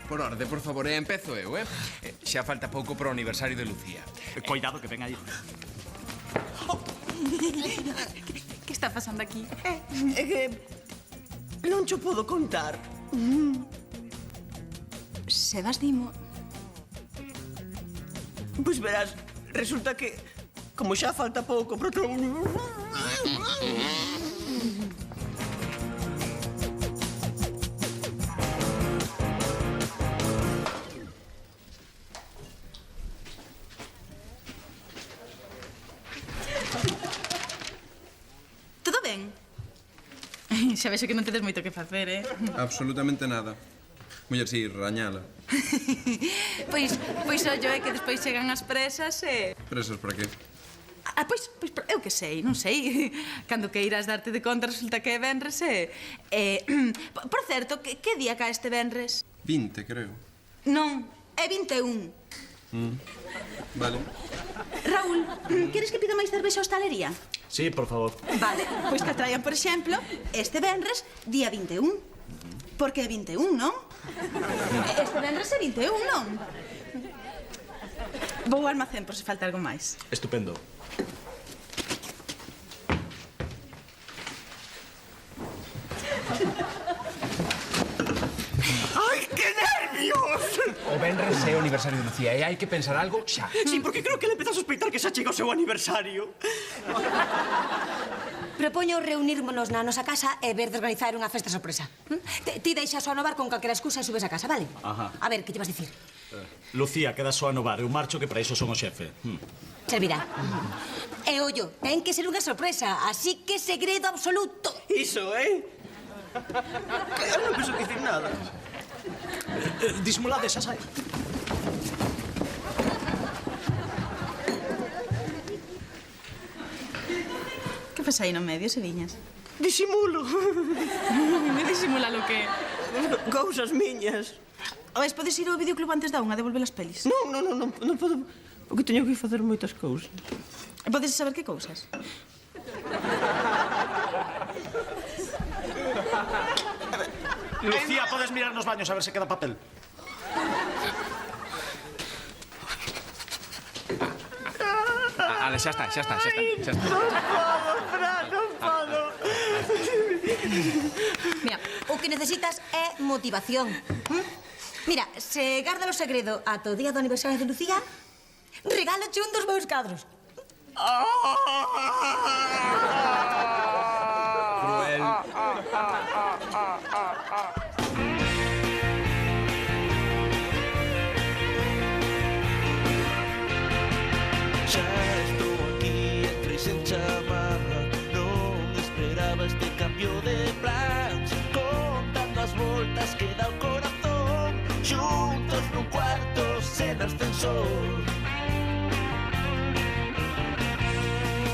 Por orde, por favor, empezo eu, Xa falta pouco para o aniversario de Lucía. Cuidado que ven aí. Que está pasando aquí? É que non cho podo contar. Sebas, dimo... Pois verás, resulta que, como xa falta pouco para todo... Todo ben? Xa vexo que non tedes moito que facer, Absolutamente nada. Muller, si, rañala. Pois ollo, que despois chegan as presas e... Presas para qué? Pois, eu que sei, non sei. Cando que irás darte de conta resulta que é venres e... Por certo, que día cae este venres? 20, creo. Non, é 21. Vale. Raúl, queres que pida máis cervexa a hostalería? Sí, por favor. Vale, pois que traian, por exemplo, este venres, día 21. Porque é 21, non? Este venres é 21, non? Vou ao almacén por se falta algo máis. Estupendo. Ai, que nervios! O venres é o aniversario de Lucía e hai que pensar algo xa. Sí, porque creo que le empeza a sospeitar que xa chega o seu aniversario. Propoño reunírmonos na nosa casa e ver de organizar unha festa sorpresa. Ti deixas só no bar con calquera excusa e subes a casa, vale? Ajá. A ver, que te vas dicir? Lucía, queda só no bar. Eu marcho que para iso son o xefe. Servirá. E ollo, ten que ser unha sorpresa, así que segredo absoluto. Iso, Eu non penso dicir nada. Disimulade, xa sai. Que fas aí no medio, Seviñas? Disimulo. Me disimula lo que... Cousas miñas. Oes, podes ir ao videoclub antes da unha a devolver as pelis? Non podo... Porque teño que facer moitas cousas. E podes saber que cousas? Lucía, podes mirar nos baños a ver se queda papel. Ale, xa está. Non podo, Fran, non podo. Mira, o que necesitas é motivación. Mira, se garda o segredo ata o día do aniversario de Lucía, regaloche un dos meus cadros. Cruel. Xa estou aquí, entrei sen chamar. Non esperaba este cambio de plans. Contando as voltas que dá o corazón, xuntos nun cuarto sen ascensor.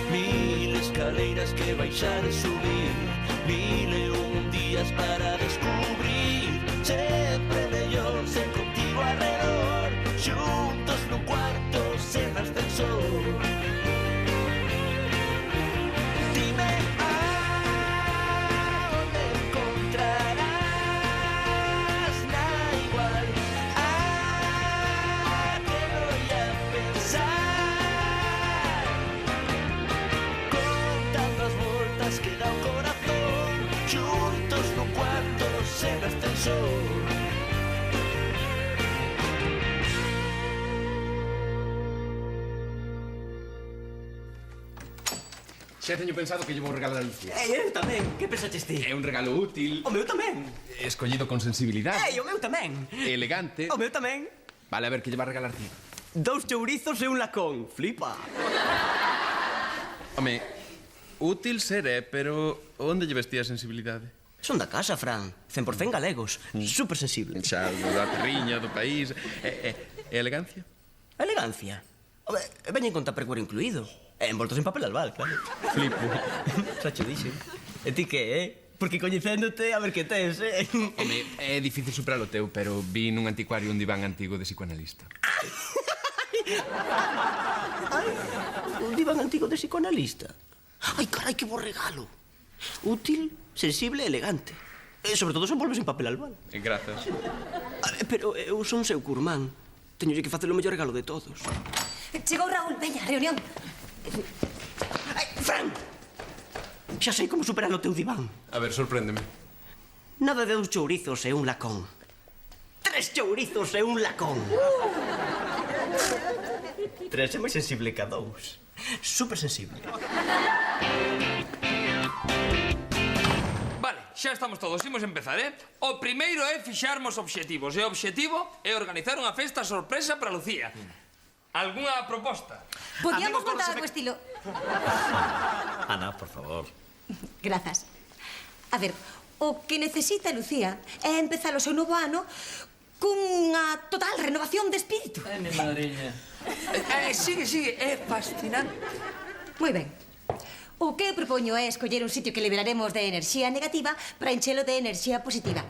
Mil escaleiras que baixar e subir, 1001 días para descubrir. Sempre mellor sen contigo alrededor, xuntos nun cuarto sen ascensor. Dime aonde encontrarás na igual. Que voy a pensar, contando as voltas que dá o corazón, xuntos nun cuarto sen ascensor. Xa teño pensado que lle vou regalar a Lucía. Eu tamén, que pensaches ti? É un regalo útil, O meu tamén. escollido con sensibilidade, O meu tamén. elegante. O meu tamén. Vale, a ver, que lle va a regalar ti? 2 chourizos e un lacón. Flipa. Home, útil seré, pero onde lle vestía a sensibilidade? Son da casa, Fran. 100% galegos. Súper sensible. Xa, da terriña, do país. E elegancia? Elegancia. Veñen con tupperware incluído. Envoltos en papel albal, claro. Flipo. Xa cho dixen. E ti que, Porque coñecéndote, a ver que tes, Home, é difícil superar o teu, pero vi nun anticuario un diván antigo de psicoanalista. Ai, un diván antigo de psicoanalista. Ai, carai, que bo regalo. Útil, sensible e elegante. E sobre todo se envolves en papel albal. Grazas. Pero eu son seu curmán. Teño que facer o mellor regalo de todos. Chegou Raúl, veña, reunión. Ai, Fran! Xa sei como superar o teu diván. A ver, sorpréndeme. Nada de 2 chourizos e un lacón. 3 chourizos e un lacón. 3 é máis sensible que a 2. Súper sensible. Vale, xa estamos todos, imos empezar, O primeiro é fixarmos obxectivos, e o obxectivo é organizar unha festa sorpresa para Lucía. Algúnha proposta? Podíamos montar algo estilo... Ana, por favor. Grazas. A ver, o que necesita Lucía é empezar o seu novo ano cunha total renovación de espírito. Mi madriña. Sigue, é fascinante. Moi ben. O que eu propoño é escoller un sitio que liberaremos de enerxía negativa para enchelo de enerxía positiva.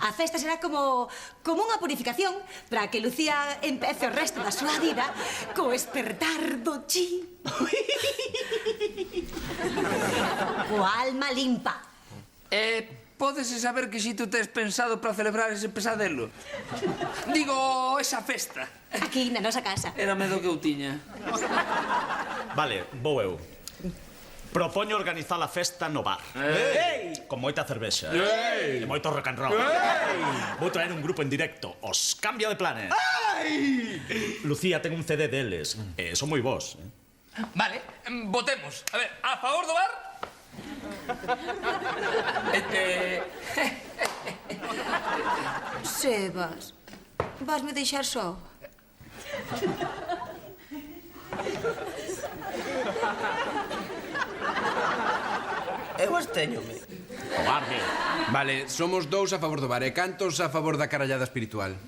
A festa será como unha purificación para que Lucía empece o resto da súa vida co espertar do chi. Coa alma limpa. Pódese saber que si tú tes pensado para celebrar ese pesadelo? Digo, esa festa. Aquí, na nosa casa. Era medo que eu tiña. Vale, vou eu. Propoño organizar a festa no bar. Con moita cervexa. E moito rock and roll. Vou traer un grupo en directo. Os Cambia de Planes. Lucía ten un CD deles. Son moi bons. Vale, votemos. A ver, a favor do bar? Sebas, vasme deixar só? Eu asteñome. Cobarde. Vale, somos 2 a favor do bar. E cantos a favor da carallada espiritual?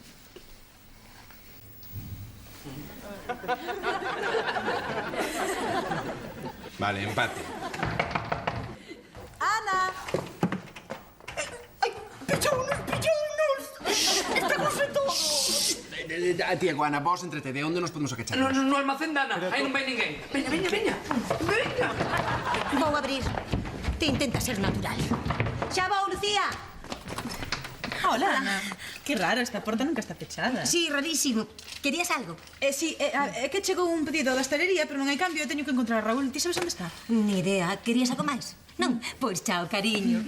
Vale, empate. Ana! Tiago, Ana, vos entretede. Onde nos podemos acachar? No almacén da Ana, aí non vai ninguén. Veña. Vou abrir. Te intenta ser natural. Xa vou, Lucía! Hola, Ana. Que raro, esta porta nunca está pechada. Sí, rarísimo. Querías algo? Sí, é que chegou un pedido da hostalería, pero non hai cambio, teño que encontrar a Raúl. Ti sabes onde está? Ni idea. Querías algo máis? Non? Pois chao, cariño.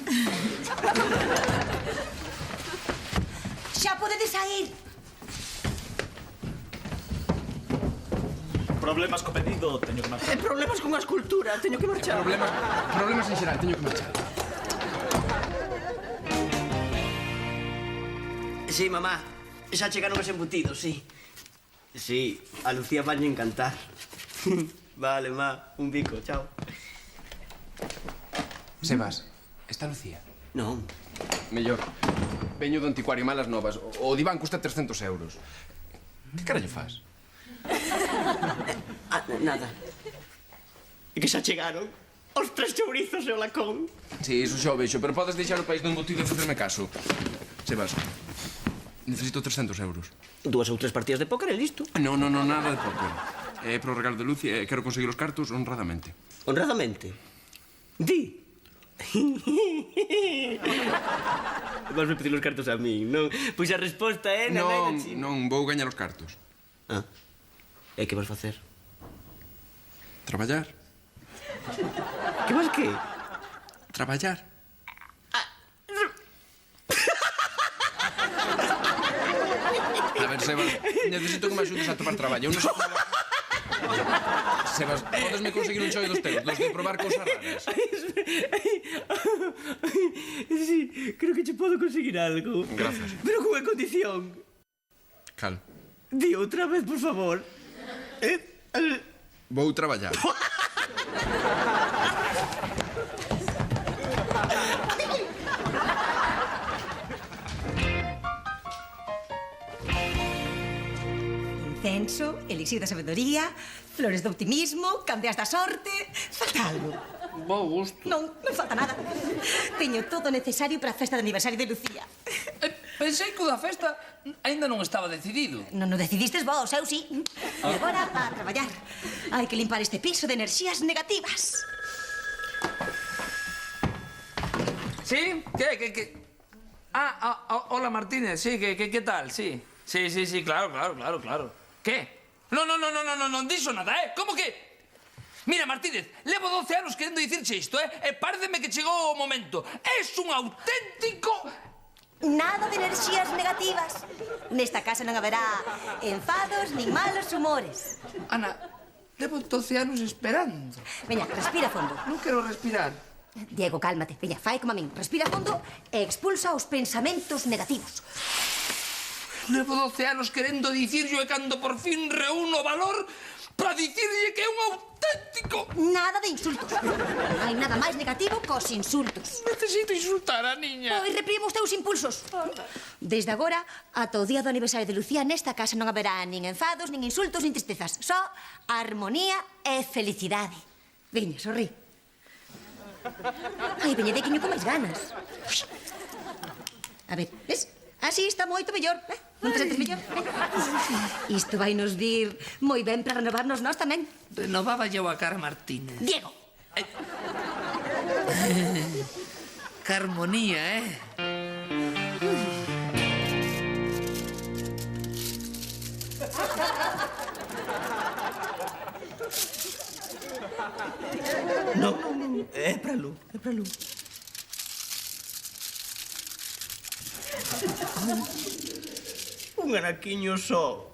Xa podedes sair. Problemas co pedido, teño que marchar. Problemas con a escultura, teño que marchar. Problemas en xeral, teño que marchar. Sí, mamá, xa chegaron os embutidos, sí. Sí, a Lucía vai encantar. Vale, ma, un bico, chao. Sebas, está Lucía? Non. Mellor. Veño do anticuario malas novas. O diván custa 300 euros. Que carallo fas? Nada. É que xa chegaron os 3 chourizos e o lacón. Sí, iso xa o vexo, pero podes deixar o país do embutido e facerme caso. Sebas, necesito 300 euros. 2 ou 3 partidas de póker e listo. No, nada de póker. É pro regalo de Lucia e quero conseguir os cartos honradamente. Honradamente. Di. Vasme pedir os cartos a mí, non? Pois a resposta é... Non, vou gañar os cartos. Ah. E que vas facer? Traballar. Que vas que? Traballar. A ver, Sebas, necesito que me axudes a tomar traballo. Eu non sei como... Sebas, podesme conseguir un choi dos teus, dos de probar cousas raras. Sí, creo que che podo conseguir algo. Gracias. Pero con unha condición. Cal? Di outra vez, por favor. Vou traballar. Incenso, elixir da sabedoría, flores de optimismo, candeas da sorte... Falta algo. Bo gusto. Non falta nada. Teño todo o necesario para a festa de aniversario de Lucía. Pensei que o da festa aínda non estaba decidido. Non o decidistes vos, eu sí. E agora, a traballar. Hai que limpar este piso de enerxías negativas. Sí? Que? Hola Martínez, sí, ¿qué tal? Sí, claro. ¿Qué? Non dixo nada, Como que? Mira, Martínez, levo 12 anos querendo dicirche isto, E pareceme que chegou o momento. Es un auténtico... Nada de enerxías negativas. Nesta casa non haberá enfados nin malos humores. Ana, levo 12 anos esperando. Veña, respira fondo. Non quero respirar. Diego, cálmate. Veña, fai como a min. Respira fondo e expulsa os pensamentos negativos. Levo 12 anos querendo dicirlo e cando por fin reúno valor para dicirlle que é un auténtico... Nada de insultos. Non hai nada máis negativo cos insultos. Necesito insultar a niña. Pois reprime os teus impulsos. Desde agora, ata o día do aniversario de Lucía, nesta casa non haberá nin enfados, nin insultos, nin tristezas. Só armonía e felicidade. Veña, sorrí. Ai, veña, de que con máis ganas. A ver, ves? Así está moito mellor, Non te sentes mellor? Isto vai nos vir moi ben para renovarnos nós tamén. Renovaba eu a cara Martínez. Diego! Que armonía, No, é para Lu. Un anaquiño só.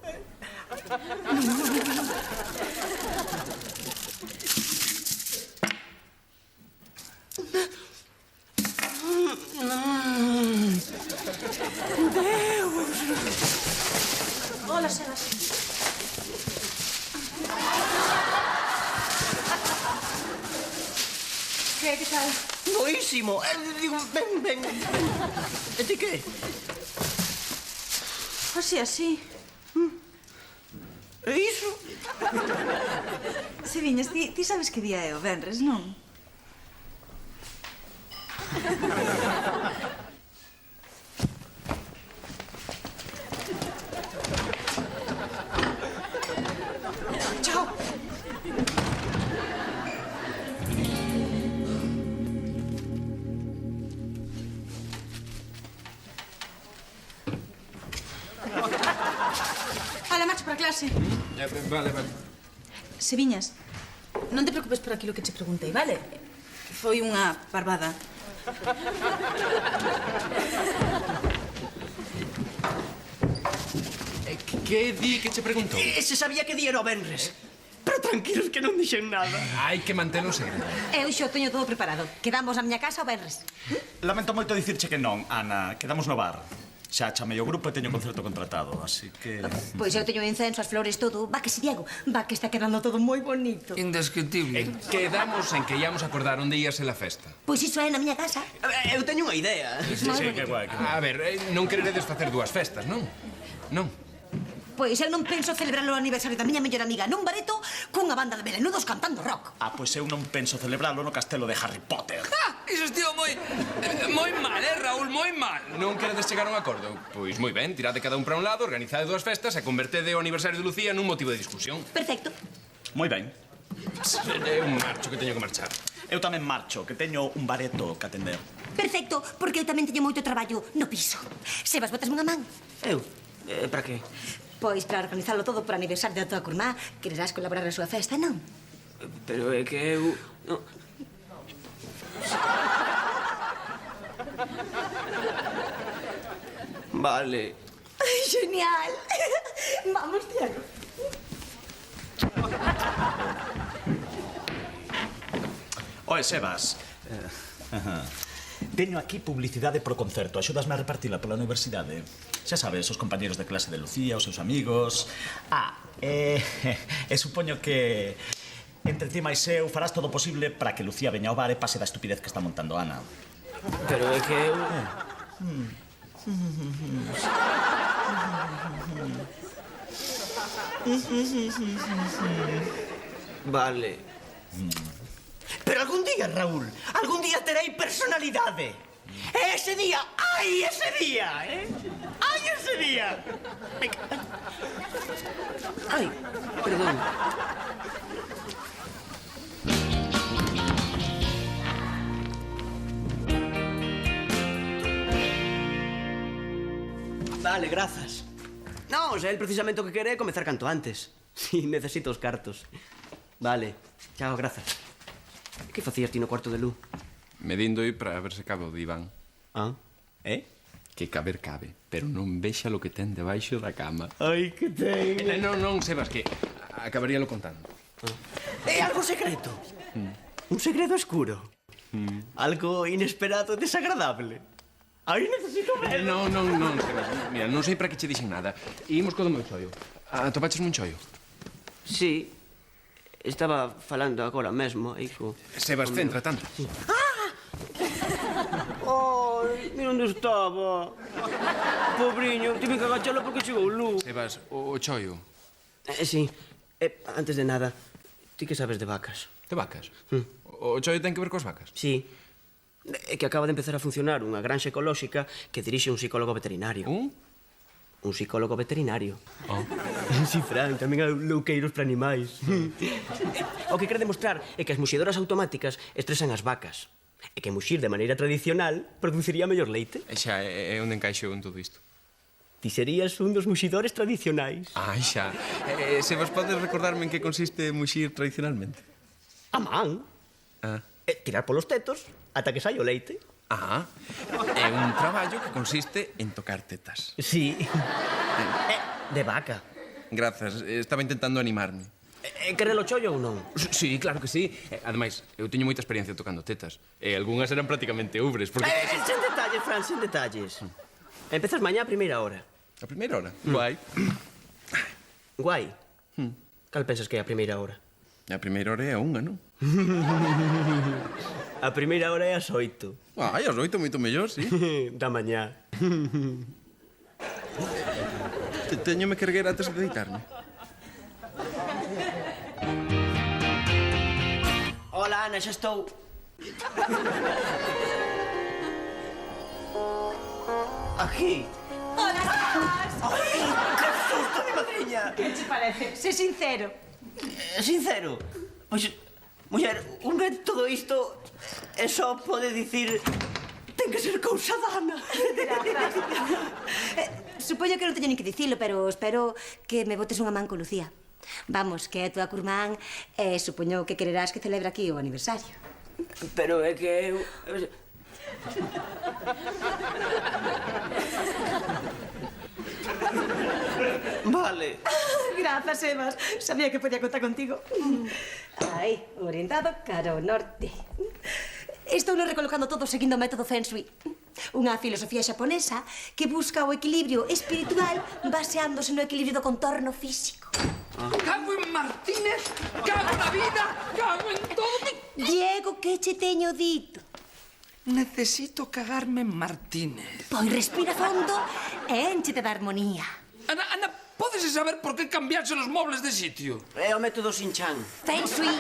Hola, Sebas. Que tal? Boísimo. Digo, ven. E ti que? Así. E iso? Se viñas, ti sabes que día é o venres, non? Chao. Ala, marcha para clase. Vale. Se viñas, non te preocupes por aquilo que che preguntei, vale? Foi unha barbada. Que di que che preguntou? Se sabía que día era o venres. Pero tranquilos que non dixen nada. Hai que mantelo segredo. Eu xa o teño todo preparado. Quedamos na miña casa o venres. Lamento moito dicirche que non, Ana. Quedamos no bar. Xa chamei o grupo e teño concerto contratado, así que... Pois eu teño incenso, as flores, todo. Va que si, Diego. Va que está quedando todo moi bonito. Indescriptible. Quedamos en que íamos acordar onde ías en la festa. Pois iso é na miña casa. Eu teño unha idea. Sí, que guai. A ver, non queredes facer dúas festas, non? Non. Pois eu non penso celebrar o aniversario da miña mellor amiga nun bareto cunha banda de melenudos cantando rock. Pois eu non penso celebralo no castelo de Harry Potter. Iso estivo moi mal, Raúl, moi mal. Non queredes chegar a un acordo? Pois moi ben, tirade cada un para un lado, organizade dúas festas e convertede o aniversario de Lucía nun motivo de discusión. Perfecto. Moi ben. Eu marcho, que teño que marchar. Eu tamén marcho, que teño un bareto que atender. Perfecto, porque eu tamén teño moito traballo no piso. Sebas, botasme unha man? Eu? Para que? Pois para organizarlo todo por aniversario da tua curmá, quererás colaborar na súa festa, non? Pero é que eu... No. Vale. Ai, genial. Vamos, Tiago. Oe, Sebas. Teño aquí publicidade pro concerto. Axúdasme a repartila pola universidade. Xa sabes, os compañeros de clase de Lucía, os seus amigos... e supoño que entre ti máis eu farás todo o posible para que Lucía veña ao bar e pase da estupidez que está montando Ana. Pero é que eu... Vale. Pero algún día, Raúl, algún día terei personalidade. E ese día, ai, ese día, ai, ese día. Ai, perdón. Vale, grazas. Non, se el precisamente o que quere é comezar canto antes. Si, necesito os cartos. Vale, chao, grazas. Que facías ti no cuarto de Lu? Medindo aí para ver se cabe o diván. Ah, Que caber cabe, pero non vexa lo que ten debaixo da cama. Ai, que ten. Non, Sebas, que acabaríalo contando. É algo secreto. Un segredo escuro. Algo inesperado e desagradable. Ai, necesito verlo. Non, Sebas. Mira, non sei para que che dixen nada. Imos co do meu chollo. Atopaches un chollo? Sí, estaba falando agora mesmo aí co... Sebas, centra tanto. Ai, mira onde estaba. Pobriño, tive que agachalo porque chegou Lu. Sebas, o chollo. Sí, antes de nada, ti que sabes de vacas? De vacas? O chollo ten que ver cos vacas? Sí. É que acaba de empezar a funcionar unha granxa ecolóxica que dirixe un psicólogo veterinario. Un psicólogo veterinario. Sí, Fran, tamén hai louqueiros para animais. O que quere demostrar é que as muxidoras automáticas estresan as vacas. E que muxir de maneira tradicional produciría mellor leite. E xa, é onde encaixo en todo isto. Ti serías un dos muxidores tradicionais. Ai, xa. Sebas, podes recordarme en que consiste muxir tradicionalmente? A man. Tirar polos tetos ata que sai o leite. É un traballo que consiste en tocar tetas. Sí. De vaca. Grazas, estaba intentando animarme. Quere lo chollo ou non? Sí, claro que sí. Ademais, eu teño moita experiencia tocando tetas. E algunhas eran prácticamente ubres, porque... Sen detalles, Fran, sen detalles. Empezas mañá a primeira hora. A primeira hora? Guai. Guai? Cal pensas que é a primeira hora? A primeira hora é a unha, non? A primeira hora é as 8. Ai, as 8 moito mellor, sí. Da mañá. Teñome que erguer antes de deitarme. Hola, Ana, xa estou. Aquí. Hola, Sebas! Ai, que susto, mi madriña. Que te parece? Sé sincero. Sincero. Pois, muller, un ve todo isto e só pode dicir... Ten que ser cousa da Ana. Supoño que non teño nin que dicilo, pero espero que me botes unha man con Lucía. Vamos, que é a tua curmán e supoño que quererás que celebre aquí o aniversario. Pero é que eu... Vale. Grazas, Sebas. Sabía que podía contar contigo. Aí, orientado cara ao norte. Estou non recolocando todo seguindo o método Feng Shui. Unha filosofía xaponesa que busca o equilibrio espiritual baseándose no equilibrio do contorno físico. Cago en Martínez, cago na vida, cago en todo. Diego, que che teño dito? Necesito cagarme en Martínez. Pois respira fondo e énchete de armonía. Ana, podes saber por que cambiaxe os mobles de sitio? É o método Shin-Chan. Feng Shui,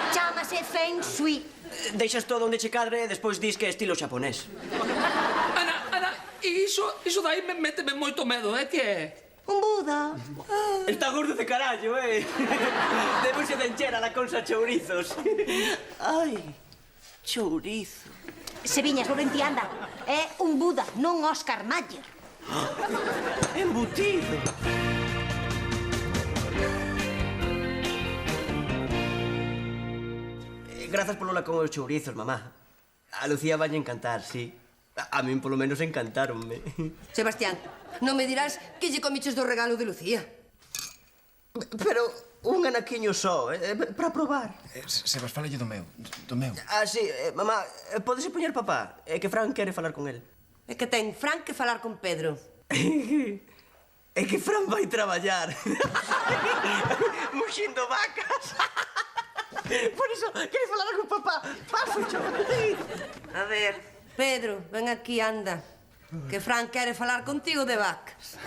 chámase Feng Shui. Deixas todo onde che cadre e despois dis que é estilo xaponés. Ana, iso dai méteme moito medo, é que é? Un Buda. Está gordo de carallo, Debuse de encher a la consa chourizos. Ai, chourizo. Seviñas, volvente anda. É un Buda, non Oscar Mayer. Embutido. Grazas polo la con os chourizos, mamá. A Lucía vai encantar, sí. A min polo menos encantáronme. Sebastián, non me dirás que lle comiches do regalo de Lucía. Pero un anaquiño só, para probar. Sebas, falalle do meu. Sí, mamá, podese poñer papá? É que Fran quere falar con el. É que ten Fran que falar con Pedro. É que Fran vai traballar. Muxindo vacas. Por iso, quere falar con papá. Paso, A ver, Pedro, ven aquí, anda. Que Fran quere falar contigo de vacas.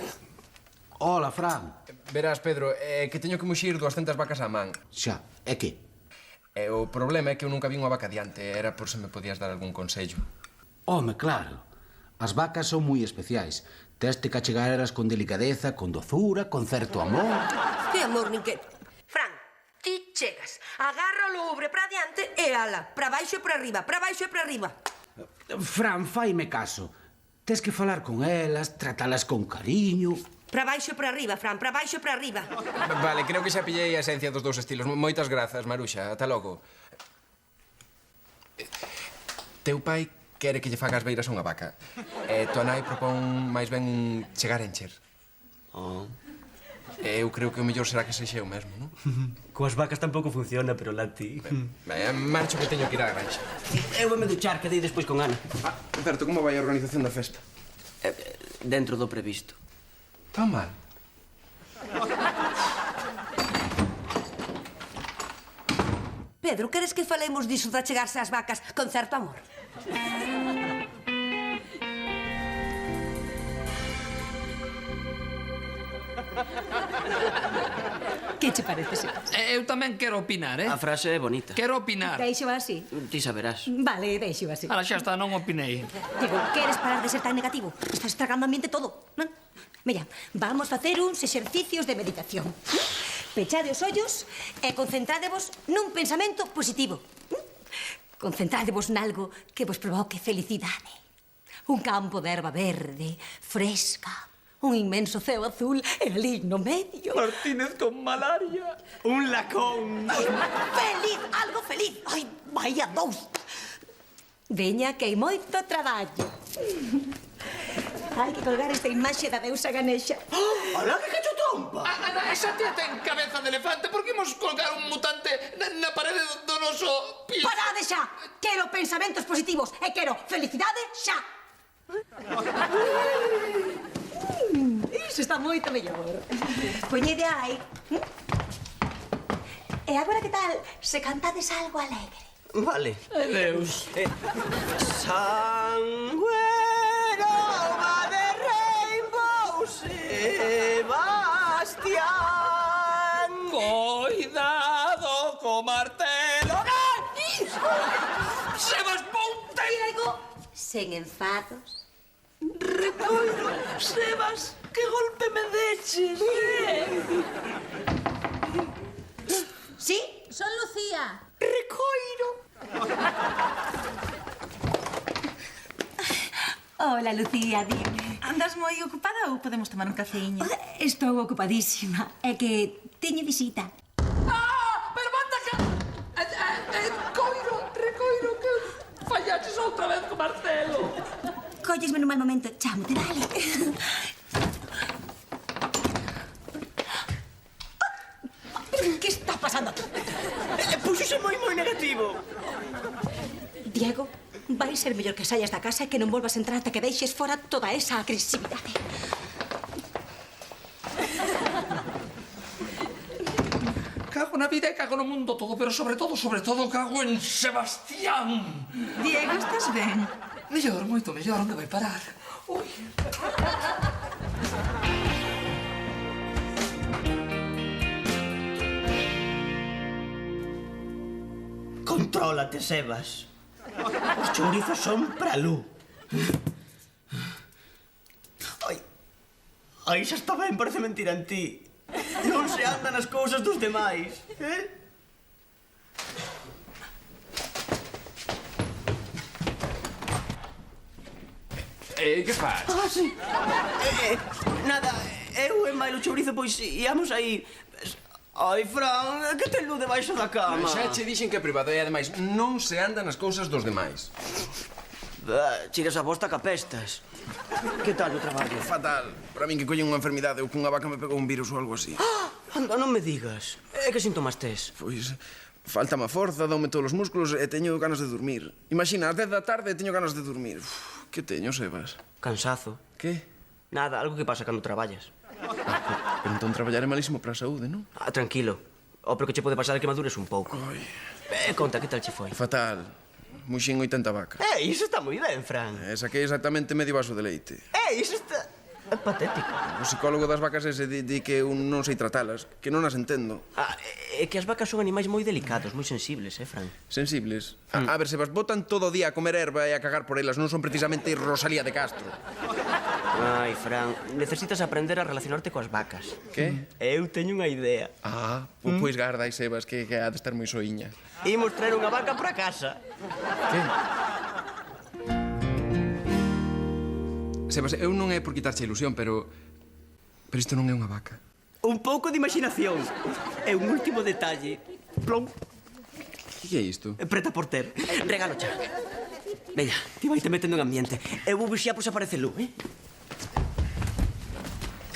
Hola, Fran. Verás, Pedro, é que teño que muxir 200 vacas á man. Xa, é que? O problema é que eu nunca vi unha vaca diante. Era por se me podías dar algún consello. Home, claro. As vacas son moi especiais. Teste que achegarelas con delicadeza, con dozura, con certo amor. Que amor, nin que... Fran, ti chegas, agarra o lobre para diante e ala, para baixo e para arriba, para baixo e para arriba. Fran, faime caso. Tes que falar con elas, tratalas con cariño. Para baixo e para arriba, Fran, para baixo e para arriba. Vale, creo que xa pillei a esencia dos dous estilos. Moitas grazas, Maruxa. Ata logo. Teu pai quere que lle faga as beiras a unha vaca. E tua nai propón máis ben chegar a encher. Oh. Eu creo que o mellor será que sexa eu mesmo, non? Coas vacas tampouco funciona, pero la ti. Marcho que teño que ir á granxa. Eu vou-me duchar, que dei despois con Ana. Certo, como vai a organización da festa? Dentro do previsto. Tan mal? Pedro, queres que falemos diso de achegarse ás vacas con certo amor? Que che parece, Sebas? Eu tamén quero opinar, A frase é bonita. Quero opinar. Deixo así. Ti saberás. Vale, deixo así. Ala, xa está, non opinei. Digo, queres parar de ser tan negativo? Estás estragando o ambiente todo, non? Mira, vamos facer uns exercicios de meditación. Pechade os ollos e concentrádevos nun pensamento positivo. Concentrádevos nalgo que vos provoque felicidade. Un campo de erva verde, fresca, un inmenso ceo azul e ali no medio. Martínez con malaria. Un lacón. Feliz, algo feliz. Ai, vaya dous. Veña que hai moito traballo. Hai que colgar esta imaxe da deusa Ganesha. Ola, que cacho trompa! Ana, esa tía ten cabeza de elefante. Por que imos colgar un mutante na parede do noso piso? Parade xa! Quero pensamentos positivos e quero felicidade xa! Iso está moito mellor. Poñede aí. E agora que tal se cantades algo alegre? Vale. Deus. Sangüero va de Rainbow Sebastián. Cuidado co martelo. Sebas, ponte! Diego, sen enfados. Recoiro, Sebas, que golpe me deches. Sí? Son Lucía. Recoiro. Hola, Lucía, dime. Andas moi ocupada ou podemos tomar un cafeíño? Estou ocupadísima. É que teño visita. Pero manda ca... Recoiro, que fallaches outra vez co martelo. Collesme no mal momento. Chámote, dale. ¿Qué está pasando aquí? Puxose moi negativo. Diego, vai ser mellor que saias da casa e que non volvas a entrar ata que deixes fora toda esa agresividade. Cago na vida e cago no mundo todo, pero sobre todo, cago en Sebastián. Diego, estás ben? Mellor, moito mellor, onde vai parar? Ui. Contrólate, Sebas. Os chourizos son pra Lu. Ai, xa está ben, parece mentira en ti. Non se andan as cousas dos demais, Que faz? Sí. Nada, eu e Mailo Chourizo, pois íamos aí... Ai, Fran, que ten Lu debaixo da cama? Xa che dixen que é privado e ademais non se andan as cousas dos demais. Chigas a bosta capestas. Que tal o traballo? Fatal. Para min que collen unha enfermidade ou que unha vaca me pegou un virus ou algo así. Anda, non me digas. E que síntomas tes? Pois, faltame a forza, daume todos os músculos e teño ganas de dormir. Imagina, ás 10 da tarde teño ganas de dormir. Que teño, Sebas? Cansazo. Que? Nada, algo que pasa cando traballas. Pero entón traballar é malísimo para a saúde, non? Tranquilo. O pero que che pode pasar é que madures un pouco. Ai. Conta, que tal che foi? Fatal. Muxín 80 vacas. Iso está moi ben, Fran. Saquei exactamente medio vaso de leite. Iso está... É patético. O psicólogo das vacas ese di que eu non sei tratalas, que non as entendo. É que as vacas son animais moi delicados, moi sensibles, Fran? Sensibles? A ver, Sebas, botan todo o día a comer erva e a cagar por elas. Non son precisamente Rosalía de Castro. Ai, Fran, necesitas aprender a relacionarte coas vacas. Que? Eu teño unha idea. Pois gardai, Sebas, que ha de estar moi soiña. Imos traer unha vaca para casa. Que? Sebas, eu non é por quitarche a ilusión, pero isto non é unha vaca. Un pouco de imaginación. E un último detalle. Plom. Que é isto? Preta porter. Regalo xa. Veña, ti vai te metendo en ambiente. Eu vou vixiar por se aparece luz,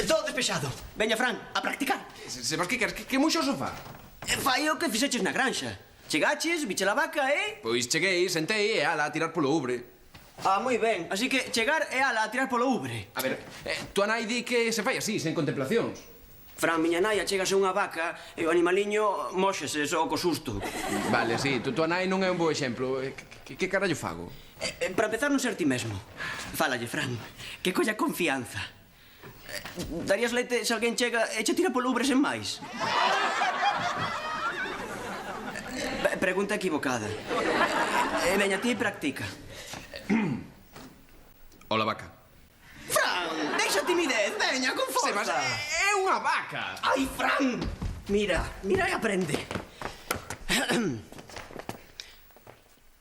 Todo despexado. Veña, Fran, a practicar. Sebas, que queres? Que muxo o sofá? Fai o que fixeches na granxa. Chegaches, biche la vaca, Pois cheguei, sentei e ala a tirar polo ubre. Ah, moi ben. Así que chegar e ala a tirar polo ubre. A ver, tua nai di que se fai así, sen contemplacións. Fran, miña nai, achégase unha vaca e o animaliño móxese só co susto. Vale, sí, tua nai non é un bo exemplo. Que carallo fago? Para empezar, non ser ti mesmo. Fálalle, Fran, que colla confianza. Darías leite se alguén chega e che tira polo ubre sen máis? Pregunta equivocada. Veña, ti practica. Ola, vaca. Fran, deixa a timidez, veña, con forza. Sebas, é unha vaca. Ai, Fran, mira e aprende.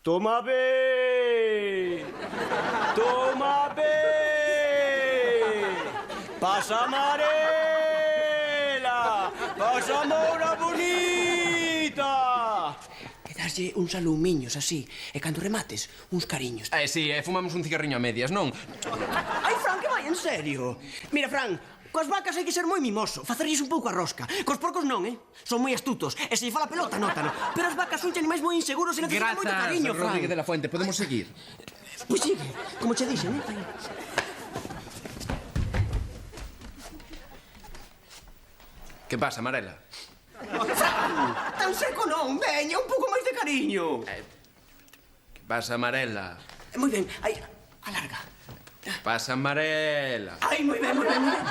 Toma bé. Pasa amarela. Pasa moura bonita. E daslle uns alumiños así. E cando remates, uns cariños. Sí, fumamos un cigarriño a medias, non? Ai, Fran, que vai en serio. Mira, Fran, coas vacas hai que ser moi mimoso, facerlles un pouco a rosca. Cos porcos non, Son moi astutos, e se lle fala pelota, nótano. Pero as vacas son animais moi inseguros e necesitan moito cariño, Fran. Rodríguez de la Fuente, podemos seguir? Pois sigue, como che dixen, Que pasa, Marela? Fran, tan seco non, veña, un pouco máis de cariño. Que pasa, Marela? Moi ben, aí, alarga. Pasa, Marela. Ai, moi ben, moi ben, moi ben.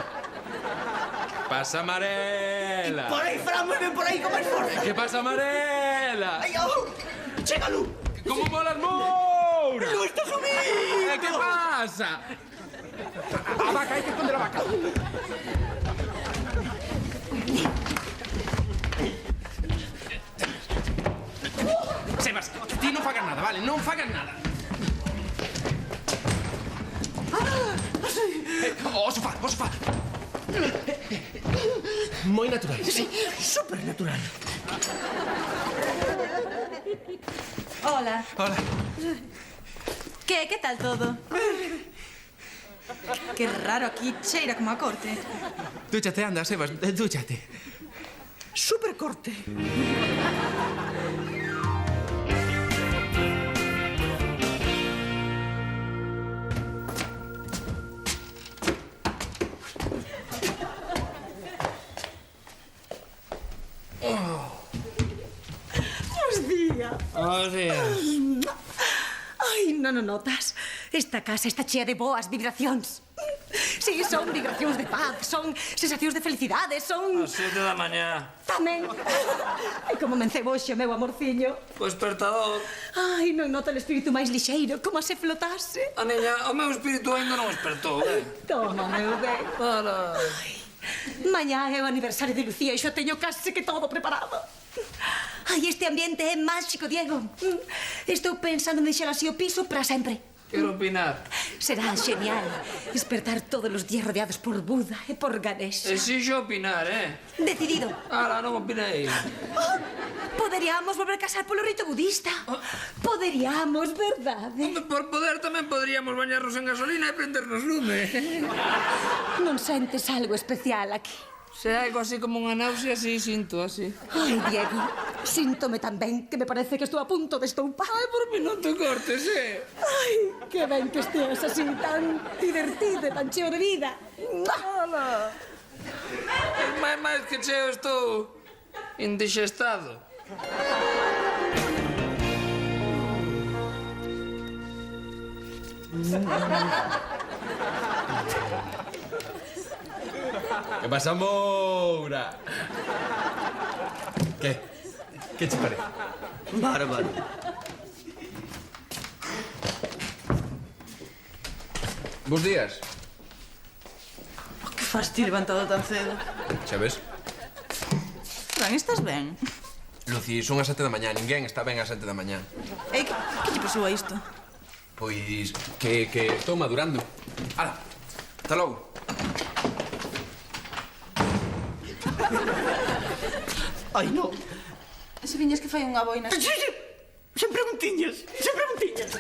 Pasa, Marela. Por aí, Fran, moi ben, por aí, con máis forza. Que pasa, Marela? Ai, au, chega, Lu. Como molas, Moura? Lu, está subindo. Que pasa? A vaca, hai que esconder a vaca. Sebas, ti non fagas nada, vale? Non fagas nada. O sofá, o sofá. Moi natural. Sí, super natural. Hola. Hola. Que tal todo? Que raro, aquí cheira como a corte. Dúchate, anda, Sebas, dúchate. Super corte. Buenos días. Ai, non o notas? Esta casa está chea de boas vibracións. Sí, son vibracións de paz, son sensacións de felicidade, son... As 7 da mañá. Tamén. E como me encebo hoxe, meu amorciño. O despertador. Ai, non nota o espírito máis lixeiro, como se flotase. A niña, o meu espírito ainda non despertou, Toma, meu ben. Para. Mañá é o aniversario de Lucía e xa teño case que todo preparado. Ai, este ambiente é máxico, Diego. Estou pensando en deixar así o piso para sempre. Quero opinar. Será genial despertar todos os días rodeados por Buda e por Ganesh. Exixo opinar, Decidido. Ahora non opinei. Poderíamos volver a casar polo rito budista. Poderíamos, verdade? Por poder tamén poderíamos bañarnos en gasolina e prendernos lume. Non sentes algo especial aquí? Se hai algo así como unha náusea, sí, sinto así. Ai, Diego, síntome tan ben que me parece que estou a punto de estoupar. Ai, por mí non te cortes, Ai, que ben que esteas así, tan divertido e tan cheo de vida. Hola. máis que cheo estou indigestado. Que pasa, Moura? Que che parece? Bárbaro. Bos días. Que fas ti levantado tan cedo? Xa ves? Fran, estás ben? Luci, son as 7 da mañá, ninguén está ben ás 7 da mañá. Que lle pasou a isto? Pois que estou madurando. Ala, Ata logo. Ai, non. Se viñas que fai unha boina. Sen preguntiñas, sen preguntiñas.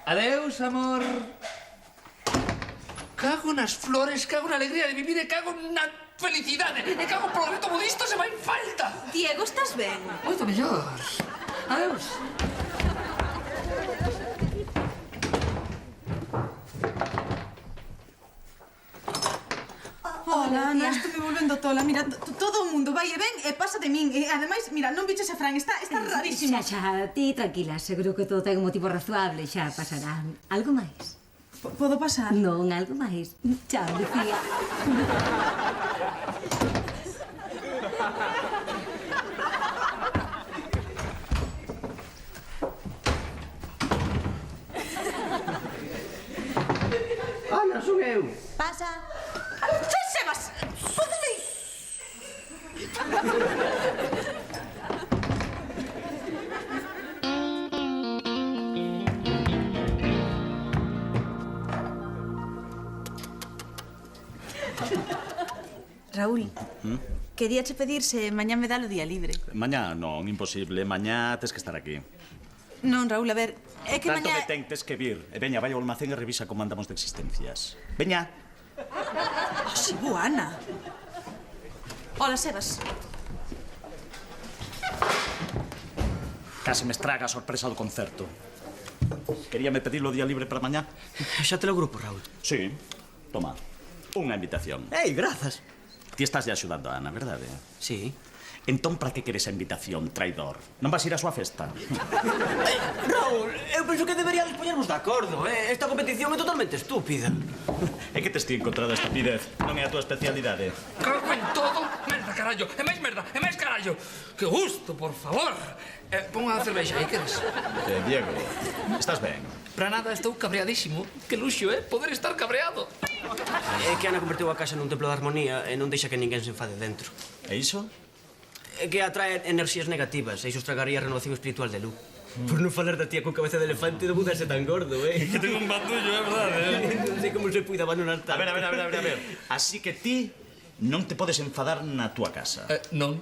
Adeus, amor. Cago nas flores, cago na alegría de vivir e cago na felicidade. E cago polo reto budista se vai en falta. Diego, estás ben? Moito mellor. Adeus. Hola, Ana, estou me volvendo tola. Mira, todo o mundo vai e ven e pasa de min. E, ademais, mira, non biches a Fran, está rarísimo. Xa, ti tranquila, seguro que todo ten un motivo razoable, xa pasará. Algo máis? Podo pasar? Non, algo máis. Chao, Lucía. Ana, son eu. Pasa. Sebas, pódeme ir. Raúl, queríache pedir se mañá me dá o día libre. Mañá non, imposible. Mañá tes que estar aquí. Non, Raúl, a ver, é que Tanto mañá... que tes que vir. E veña, vai ao almacén e revisa como andamos de existencias. Veña. Si, boa, Ana. Hola, Sebas. Case me estraga a sorpresa do concerto. Queríame pedir o día libre para mañá? Xa te lo grupo, Raúl. Sí. Toma. Unha invitación. Ei, grazas. Ti estás axudando a Ana, verdade? Sí. Entón, para que queres a invitación, traidor? Non vas ir á súa festa? Raúl, eu penso que deberíamos poñernos de acordo, Esta competición é totalmente estúpida. É que tes ti encontrado a estupidez? Non é a túa especialidade? Cago en todo. Merda, carallo. E máis carallo. Que gusto, por favor. Pon a cervexa aí, queres? Diego, estás ben? Para nada, estou cabreadísimo. Que luxo, poder estar cabreado. É que Ana converteu a casa nun templo de armonía e non deixa que ninguén se enfade dentro. E iso? É que atrae enerxías negativas e iso estragaría a renovación espiritual de Lu. Por non falar da tía con cabeza de elefante de mudarse tan gordo, Que tengo un bandullo, é verdade, Non sei como se puida abandonar tanto. A ver. Así que ti non te podes enfadar na túa casa. Non.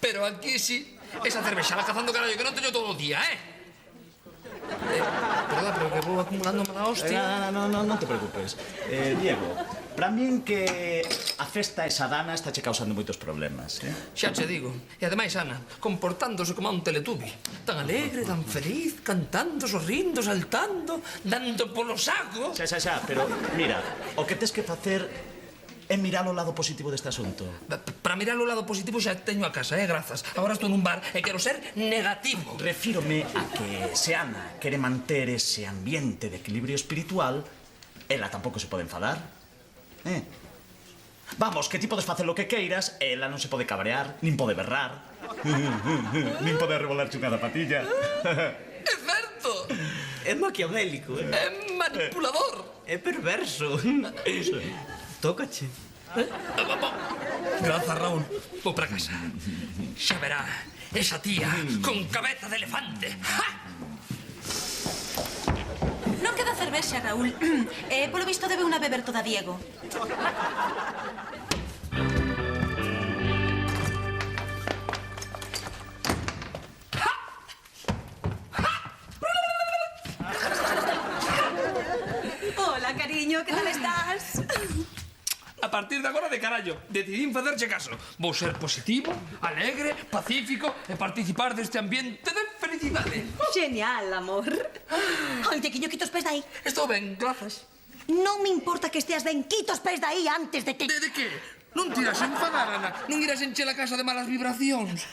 Pero aquí sí. Esa cervexada cazando carallo que non teño todo o día, Perdón, pero que vou acumulando mala hostia. Non te preocupes. Diego, para min que a festa esa dana está che causando moitos problemas, Xa che digo. E ademais, Ana, comportándose como un teletubi. Tan alegre, tan feliz, cantando, sorrindo, saltando, dando polo saco. Xa, pero mira, o que tes que facer é mirar o lado positivo deste asunto. Para mirar o lado positivo xa teño a casa, grazas. Agora estou nun bar e quero ser negativo. Refírome a que se Ana quere manter ese ambiente de equilibrio espiritual, ela tampouco se pode enfadar. Vamos, que ti podes facer o que queiras, ela non se pode cabrear, nin pode berrar, nin pode revolarche unha zapatilla. É certo. É maquiavélico, É manipulador. É perverso. Tócache. Grazas, Raúl. Vou para casa. Xa verá, esa tía con cabeza de elefante. Non queda cervexa, Raúl. Polo visto debe unha beber toda Diego. Hola, cariño, que tal estás? A partir de agora, de carallo, decidín facerche caso. Vou ser positivo, alegre, pacífico e participar deste ambiente de felicidade. Genial, amor. Ai, Tequiño, quita os pés de aí. Estou ben, grazas. Non me importa que esteas ben, quita os pés de aí antes de que... De que? Non tiras a enfadar, Ana. Non irás encher a casa de malas vibracións.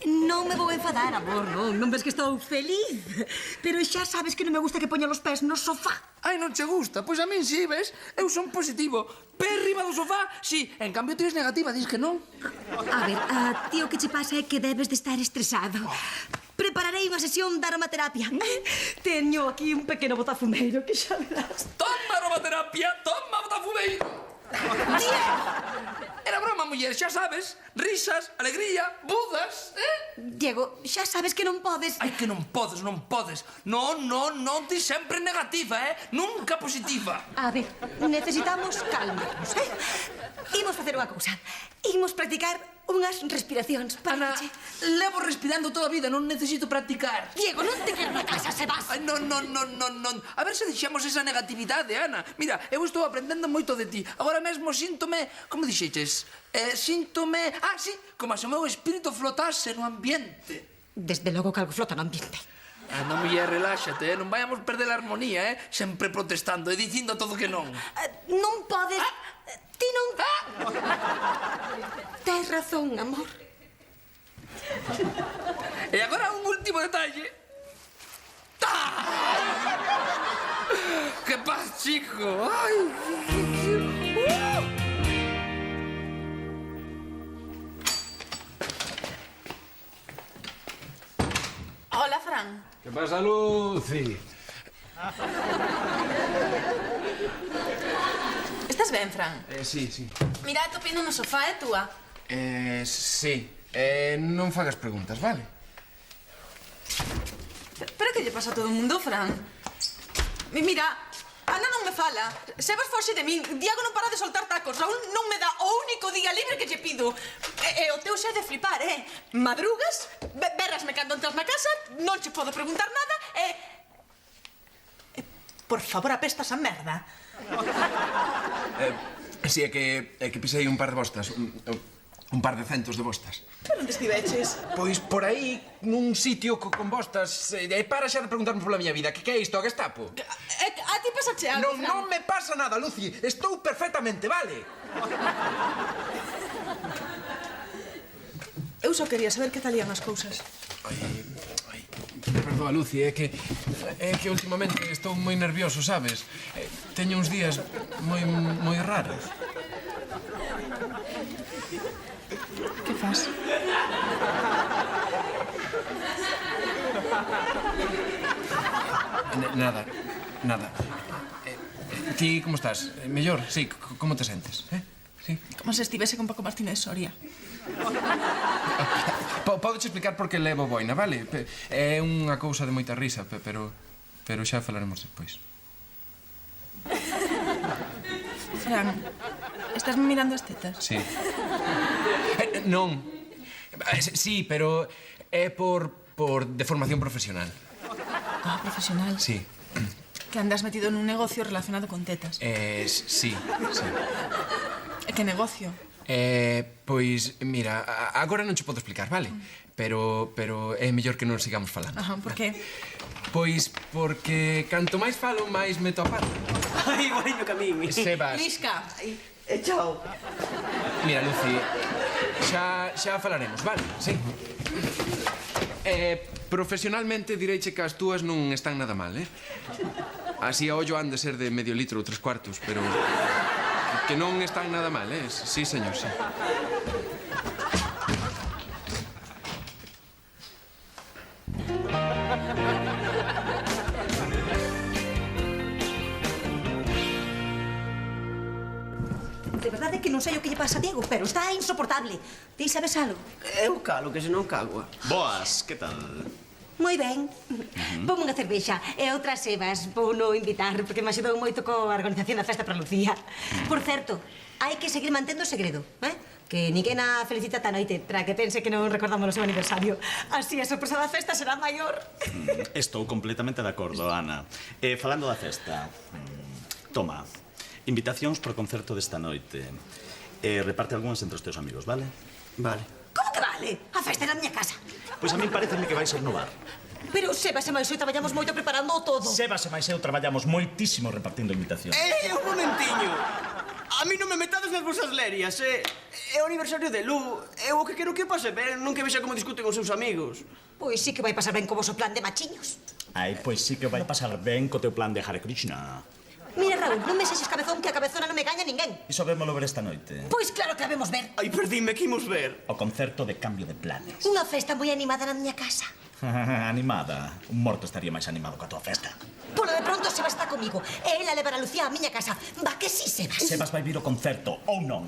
Non me vou enfadar, amor, non ves que estou feliz. Pero xa sabes que non me gusta que poña os pés no sofá. Ai, non che gusta? Pois a min sí, ves? Eu son positivo. Pé riba do sofá, sí. En cambio, ti eres negativa, dis que non. A ver, a ti o que che pasa é que debes de estar estresado. Prepararei unha sesión de aromaterapia. Teño aquí un pequeno botafumeiro que xa verás. Toma aromaterapia, toma botafumeiro. Era broma, muller, xa sabes. Risas, alegría, budas, Diego, xa sabes que non podes... Ai, que non podes, non podes. Non, ti sempre negativa, Nunca positiva. A ver, necesitamos calmarnos, Imos facer unha cousa. Imos practicar unhas respiracións para Ana, que... levo respirando toda a vida, non necesito practicar. Diego, non te quero na casa, se vas. Ai, non. A ver se deixamos esa negatividade, Ana. Mira, eu estou aprendendo moito de ti. Agora mesmo síntome... Como dixeches? Síntome... Ah, sí, como se o meu espírito flotase no ambiente. Desde logo que algo flota no ambiente. Ana, muller, reláxate, non vayamos perder a armonía, Sempre protestando e dicindo todo que non. Non podes... Ti non... Tes razón, amor. E agora un último detalle. ¡Que paz, chico! ¡Ay! Hola, Fran. Que pasa, Luci? Estás ben, Fran? Sí. Mira, a topino no sofá, é túa. Sí. Non fagas preguntas, vale? Pero que lle pasa a todo o mundo, Fran? Mira, Ana non me fala. Sebas foxe de min. Diego non para de soltar tacos. Raúl non me dá o único día libre que lle pido. E o teu xe de flipar, Madrugas, berrasme cando entras na casa, non che podo preguntar nada por favor, apestas a merda. Sí, é que pisei un par de bostas. Un par de centos de bostas. Pero onde estiveches? Pois por aí, nun sitio con bostas. E para xa de preguntarme pola miña vida. Que é isto, a Gestapo? A ti pasache algo, Fran? Non me pasa nada, Luci. Estou perfectamente, vale? Eu só quería saber que tal ían as cousas. Ai, perdoa, Luci, é que últimamente estou moi nervioso, sabes? Teño uns días moi raros. Que fas? Nada. Ti como estás? Mellor? Sí, como te sentes? Sí? Como se estivese con Paco Martínez Soria. Podes explicar por que levo boina, vale? É unha cousa de moita risa, pero xa falaremos despois. Fran, estás me mirando as tetas? Sí. Non. Sí, pero é por de formación profesional. Ah, profesional. Sí. Que andas metido nun negocio relacionado con tetas. Sí. E que negocio? Pois, mira, agora non che podo explicar, vale? Pero é mellor que non sigamos falando. Ajá, por qué? Pois porque canto máis falo, máis meto a pata. Ai, guai no camín. Sebas. Lisca. Chao. Mira, Luci, xa falaremos, vale? Sí. Profesionalmente direiche que as túas non están nada mal, Así a ollo han de ser de medio litro ou 3/4, pero que non están nada mal, Sí, señor, sí. De verdade que non sei o que lle pasa a Diego, pero está insoportable. Ti sabes algo? Eu calo, que se non cagua. Boas, que tal? Moi ben. Ponme unha cervexa e outras sebas. Vou no invitar, porque me axudou moito coa organización da festa para Lucía. Por certo, hai que seguir mantendo o segredo, Que ninguén a felicita ata noite, para que pense que non recordamos o seu aniversario. Así a sorpresa da festa será maior. Estou completamente de acordo, Ana. Falando da festa, toma, invitacións para o concerto desta noite. Reparte algunhas entre os teus amigos, vale? Vale. Como que vale? A festa é na miña casa. Pois a min pareceme que vai ser no bar. Pero Sebas e máis eu traballamos moito preparando todo. Sebas e máis eu traballamos moitísimo repartindo invitacións. Un momentiño. A mí non me metades nas vosas lerias, É o aniversario de Lu. Eu o que quero que pase ben, non que vexa como discuten os seus amigos. Pois sí que vai pasar ben co voso plan de machiños. Ai, pois sí que vai pasar ben co teu plan de Hare Krishna. Mira, Raúl, non me sexes cabezón, que a cabezona non me gaña ninguén. Iso vémolo ver esta noite. Pois claro que a vemos ver. Ai, perdíme, que imos ver? O concerto de cambio de planes. Unha festa moi animada na miña casa. Animada. Un morto estaría máis animado ca tua festa. Polo de pronto Sebas está comigo. E ela levará a Lucía á miña casa. Va que sí, Sebas. Sebas vai vir ao concerto, ou non?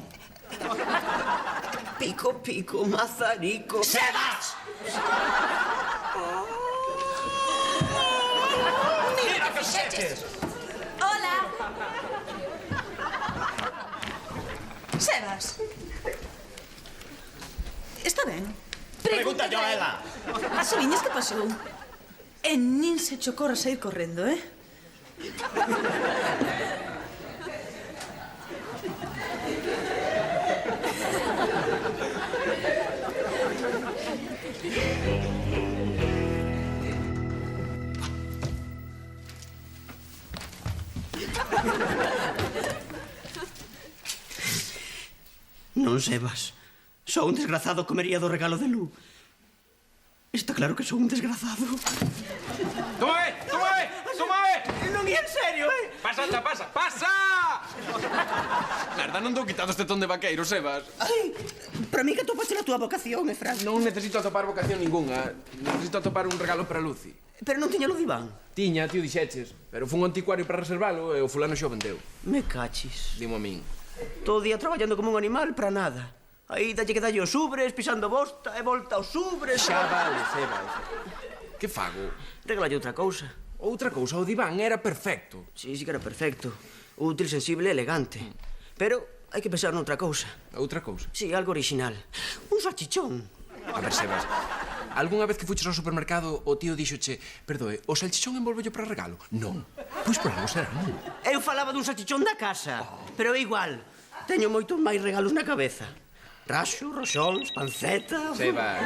Pico, mazarico. Sebas! Mira que fixeches. Hola. Sebas. Está ben? Pregunta yo a ela. As viñas que pasou? E nin se che ocorra sair correndo, eh? Non, Sebas. Só un desgrazado comería do regalo de Lu. Está claro que sou un desgrazado. Toma bé, toma bé, toma bé! Non é en serio, Pasa, anda, pasa, pasa! Merda, non dou quitado este ton de vaqueiro, Sebas. Ai, para mí que atopaste na túa vocación, Fran. Non necesito atopar vocación ningunha. Necesito atopar un regalo para Lucy. Pero non tiña lo de Iván. Tiña, tío, dixeches. Pero fun ao anticuario para reservalo e o fulano xo vendeu. Me cachis. Dimo a min. Todo o día traballando como un animal para nada. Aí dalle que dalle os ubres, pisando bosta, e volta aos ubres. Xa vale, Sebas. Que fago? Regalalle outra cousa. Outra cousa, o diván era perfecto. Sí, sí que era perfecto. Útil, sensible e elegante. Pero hai que pensar noutra cousa. Outra cousa? Sí, algo original. Un salchichón. A ver, Sebas, algunha vez que fuches ao supermercado o tío díxoche, perdoe, o salchichón envolvello para regalo? Non. Pois por algo será, non? Eu falaba dun salchichón da casa. Pero é igual. Teño moitos máis regalos na cabeza. Raxo, roxóns, panceta... Sebas.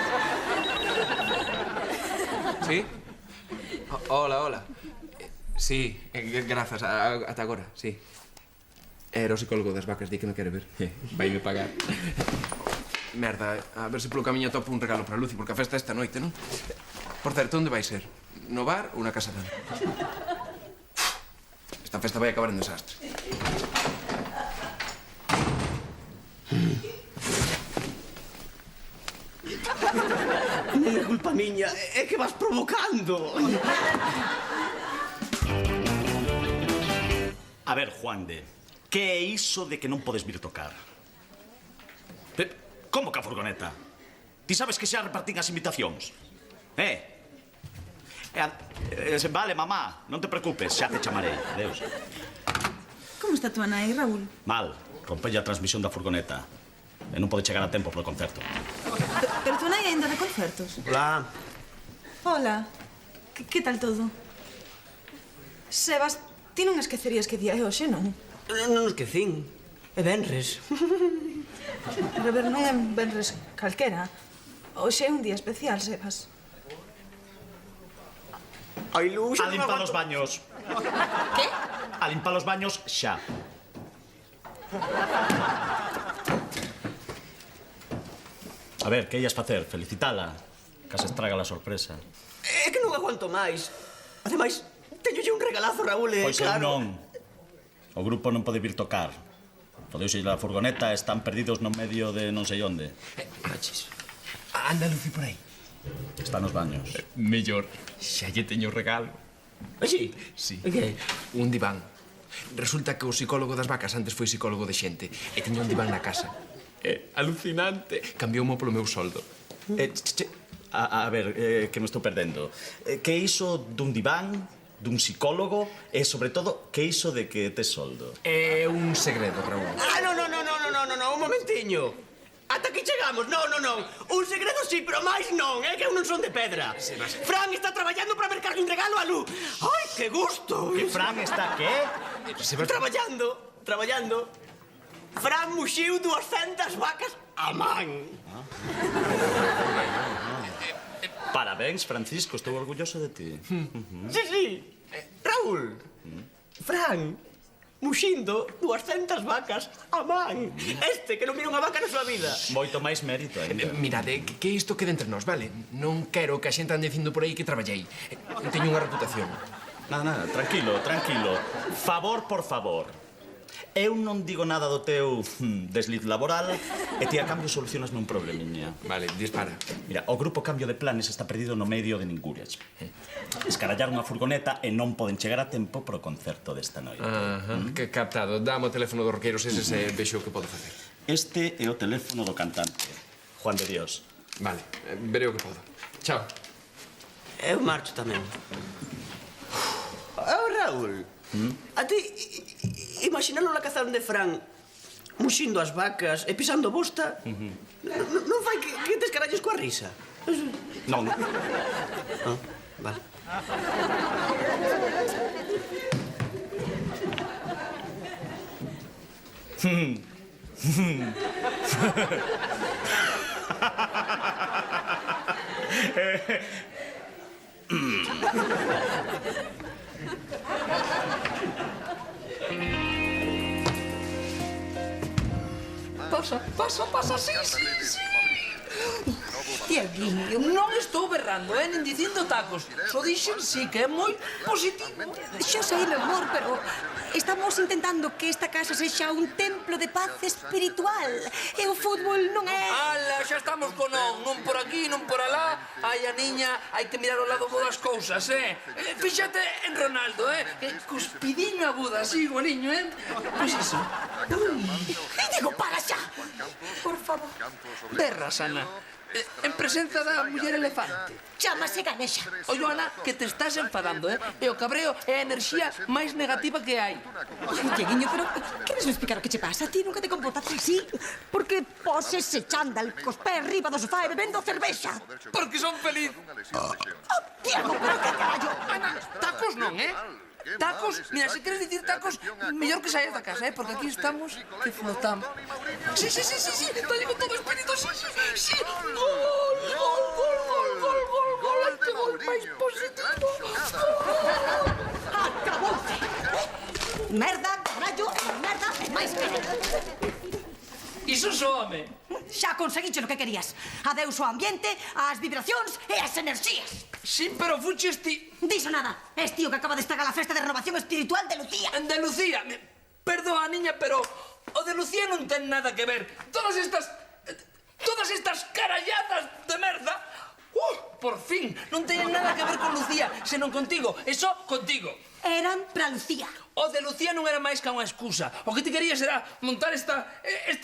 Sí? Hola, hola. Sí, grazas, ata agora, sí. Era o psicólogo das vacas, di que me quere ver. Vaime pagar. Merda, a ver se polo camiño topo un regalo para Lucy, porque a festa esta noite, non? Por certo, onde vai ser? No bar ou na casa dela? Esta festa vai acabar en desastre. Non é culpa miña, é que vas provocando. A ver, Juande, que é iso de que non podes vir tocar? Como que a furgoneta? Ti sabes que xa repartín as invitacións? Vale, mamá, non te preocupes, xa te chamarei. Adeus. Como está tua nai, Raúl? Mal, rompelle a transmisión da furgoneta. E non pode chegar a tempo pro concerto. Pero tua nai ainda de concertos? Hola. Hola. Que tal todo? Sebas, ti non esquecerías que día é hoxe, non? Non esquecín. É venres. Pero ver, non é venres calquera. Hoxe é un día especial, Sebas. Ai, Lu, A limpar os baños. Que? A limpar os baños xa. A ver, que ias facer? Felicitala? Case estraga a sorpresa. É que non aguanto máis. Ademais, teñolle un regalazo, Raúl, Pois eu claro. non. O grupo non pode vir tocar. Podeuse ir a furgoneta, están perdidos no medio de non sei onde. Machis, anda Lucy por aí. Está nos baños. Mellor, xa lle teño regalo. Así? Sí. Que? Un diván. Resulta que o psicólogo das vacas antes foi psicólogo de xente e tiña un diván na casa. É alucinante. Cambioumo polo meu soldo. A ver, que me estou perdendo. Que iso dun diván, dun psicólogo e, sobre todo, que iso de que tes soldo? É un segredo, Raúl. Ah, non, un momentiño. Ata aquí chegamos, non. Un segredo sí, pero máis non, é que eu non son de pedra. Fran está traballando para mercarlle un regalo a Lu. Ai, que gusto. Que Fran está que? Traballando. Fran muxiu 200 vacas a man. Parabéns, Francisco, estou orgulloso de ti. Sí. Raúl, Fran, muxindo 200 vacas a man. Este que non mira unha vaca na súa vida. Moito máis mérito ainda. Mirade, que isto quede entre nós, vale? Non quero que a xente ande dicindo por aí que traballei. Teño unha reputación. Nada, tranquilo. Favor por favor. Eu non digo nada do teu desliz laboral e ti a cambio solucionasme un problemiña. Vale, dispara. Mira, o grupo Cambio de Planes está perdido no medio de ningures. Escarallaron a furgoneta e non poden chegar a tempo pro concerto desta noite. Que captado. Dame o teléfono dos roqueiros ese se vexo o que podo facer. Este é o teléfono do cantante, Juan de Dios. Vale, veré o que podo. Chao. Eu marcho tamén. Raúl, a ti imaginalo la cazón de Fran muxindo as vacas e pisando bosta non fai que te escaralles coa risa? Non. Vale. Pasa, sí. Tiaguinho, non estou berrando, nin dicindo tacos. Só dixen sí, que é moi positivo. Xa sei, meu amor, pero estamos intentando que esta casa sexa un templo de paz espiritual. E o fútbol non é... Ala, xa estamos con non por aquí, non por alá. Ai, a niña, hai que mirar ao lado bo das cousas, Fíxate en Ronaldo, Que cuspidiño aguda, así, guaniño, Pois iso. Digo, para xa! Por favor. Berras, Ana. En presenza da muller elefante. Chámase Ganesha. Oye, Ana, que te estás enfadando, E o cabreo é a enerxía máis negativa que hai. Ai, Dieguiño, pero queres explicar o que che pasa? Ti nunca te comportas así? Porque poses ese chándal cos pés arriba do sofá e bebendo cervexa. Porque son feliz. Diego, pero que carallo? Ana, tacos non, Tacos, mira, se queres dicir tacos, mellor que saias da casa, porque aquí estamos que flotamos. Sí, dalle con todo o espírito, sí. Gol, ai, que gol máis positivo. Acabouse. Merda, carallo, merda, máis merda. Iso soame. Xa conseguiche o que querías. Adeus ao ambiente, ás vibracións e ás enerxías. Sí, pero fuches ti... Diso nada. Es tío que acaba de estragar a festa de renovación espiritual de Lucía. De Lucía. Perdoa, niña, pero o de Lucía non ten nada que ver. Todas estas caralladas de merda... por fin, non teñen nada que ver con Lucía, senón contigo. E só contigo. Eran pra Lucía. O de Lucía non era máis que unha excusa. O que te querías era montar esta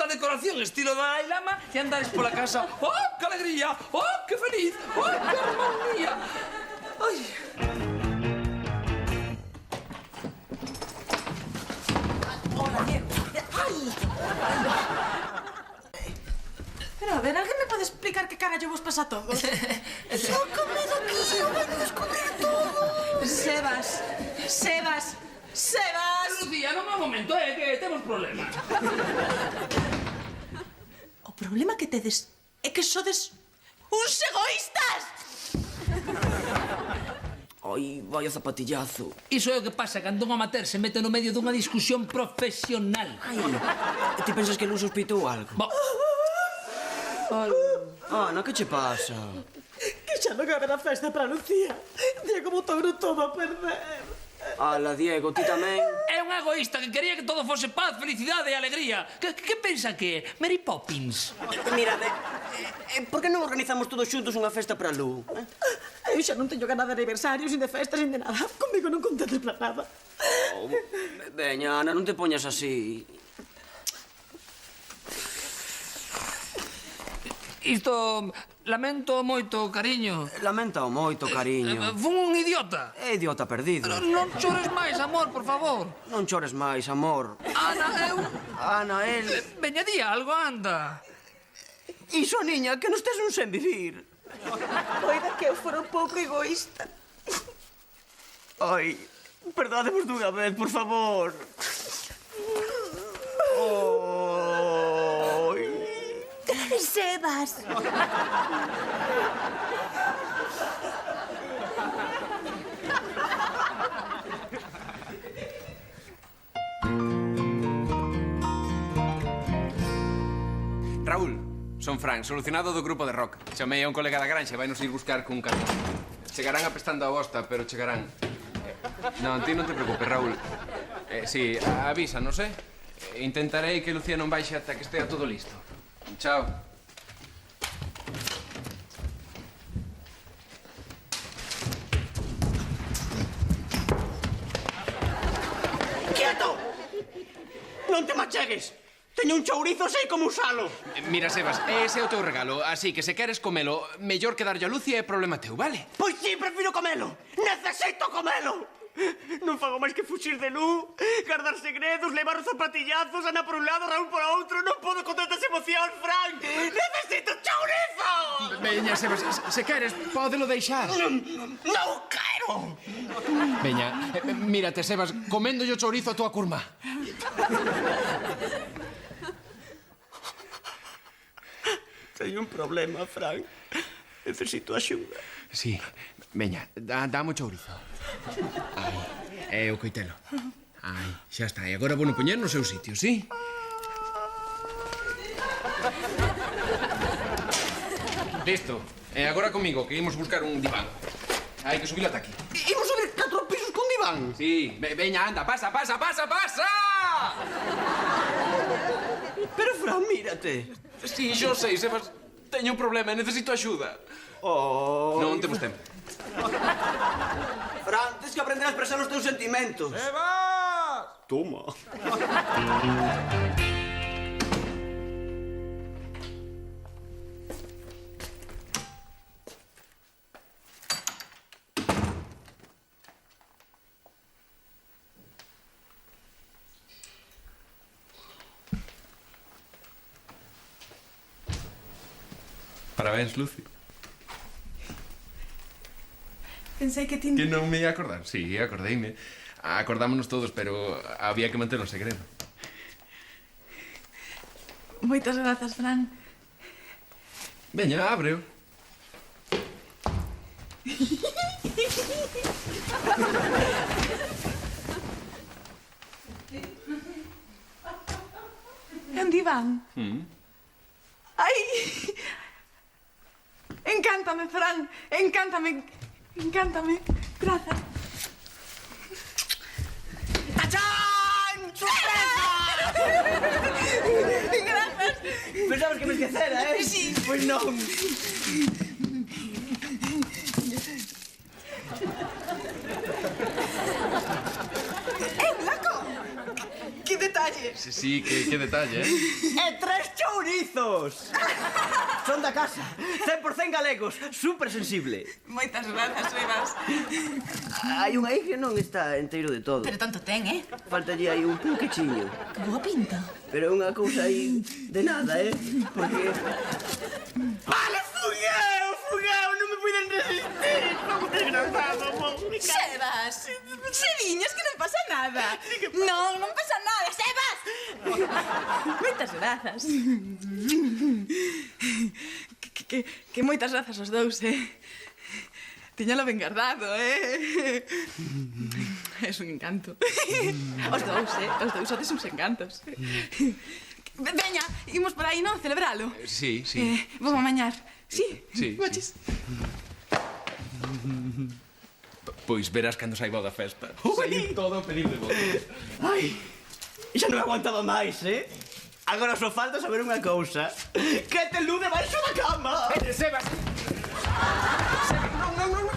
decoración estilo Dalai Lama e andares pola casa. Oh, que alegría! Oh, que feliz! Oh, que armonía! Ai... Hola, Diego. Ai! Pero, a ver, alguén me pode explicar que carallo vos pasa a todos? Sácame daqui, eu venho descubrir todo. Sebas! Lucía, non é un momento, que temos problemas. O problema que tedes é que sodes uns egoístas! Ai, vaya zapatillazo. Iso é o que pasa cando un amateur se mete no medio dunha discusión profesional. Ai, ti pensas que non sospeitou algo? Ana, que che pasa? Que xa non haberá festa para Lucía. Diego botou todo a perder. Ala, Diego, ti tamén? É un egoísta que quería que todo fose paz, felicidade e alegría. Que pensa que é? Mary Poppins? Mira, por que non organizamos todos xuntos unha festa para Lu? Eu xa non teño ganas de aniversarios, nin de festas, nin de nada. Comigo non contendes para nada. Veña, Ana, non te poñas así. Isto... lamento moito, cariño. Lamenta moito, cariño. Fun un idiota. É idiota perdido. Non chores máis, amor, por favor. Non chores máis, amor. Ana, el... Veña, di algo, anda. Iso, niña, que nos tes un sen vivir. Poida que eu fora un pouco egoísta. Ai, perdádemos dunha vez, por favor. Sebas. Raúl, son Fran, solucionado do grupo de rock. Chamei a un colega da granxa e vai nos ir buscar cun camión. Chegarán apestando a bosta, pero chegarán. Non, ti non te preocupes, Raúl. Si, avísanos, Intentarei que Lucía non baixe ata que estea todo listo. Chao. ¡Quieto! Non te machegues! Teño un chourizo, sei como usalo. Mira, Sebas, ese é o teu regalo, así que se queres comelo, mellor que darlle a Lucia é problema teu, vale? Pois sí, prefiro comelo. Necesito comelo. Non fago máis que fuxir de Lu, guardar segredos, levar os zapatillazos, Ana por un lado, Raúl por outro. Non podo con tantas emocións, Frank. Necesito chourizo. Veña, Sebas, se queres, pódelo deixar. Non quero. Veña, mírate, Sebas, comendo yo chourizo a tua curma. Teño un problema, Frank. Necesito axuda. Sí, veña, dame o chourizo. Ai, o coitelo. Ai, xa está, e agora vou poñer no seu sitio, sí? Listo. E agora comigo, que imos buscar un diván. Hai que subir ata aquí. Imos subir 4 pisos con diván. Sí, veña, anda, pasa! Pero, Fran, mírate. Sí, yo sei, Sebas, teño un problema, necesito axuda. Non temos tempo. Fran, tens que aprender a expresar os teus sentimentos. Sebas! Toma. Parabéns, Lucy. Pensei que ti... Que non me ia acordar? Sí, acordeime. Acordámonos todos, pero había que manter o segredo. Moitas grazas, Fran. Veña, ábreo. É un diván. Ai! Encántame, Fran. Encántame. Grazas. ¡Tachán! ¡Sorpresa! Grazas. Pensabas que me esquecera, eh? Sí. Pois non. Laco! Que detalles. Sí, que detalle, eh? E 3 chourizos! Son da casa, 100% galegos, super sensible. Moitas grazas, Sebas. Hai unha aí que non está inteiro de todo. Pero tanto ten, eh? Faltalle aí un pouquichiño. Que boa pinta. Pero é unha cousa aí de nada, eh? Porque... Vale, fugueu! Non me puiden resistir! Como desgraçado, pobre. Sebas! Seviñas, que non pasa nada. Non pasa nada, Sebas! Moitas grazas. Que moitas grazas os dous, eh? Tiñalo ben guardado, eh? Es un encanto. Os dous, eh? Os dous sodes uns encantos. Veña, imos por aí, non? Celebralo. Sí. Vamos a mañar. Sí? Sí. Pois verás cando saiba da festa. Saí todo a pedir de voto. Ai, xa non aguantaba máis, eh? Agora só falta saber unha cousa. Que te Lu debaixo da cama! Sebas! Non!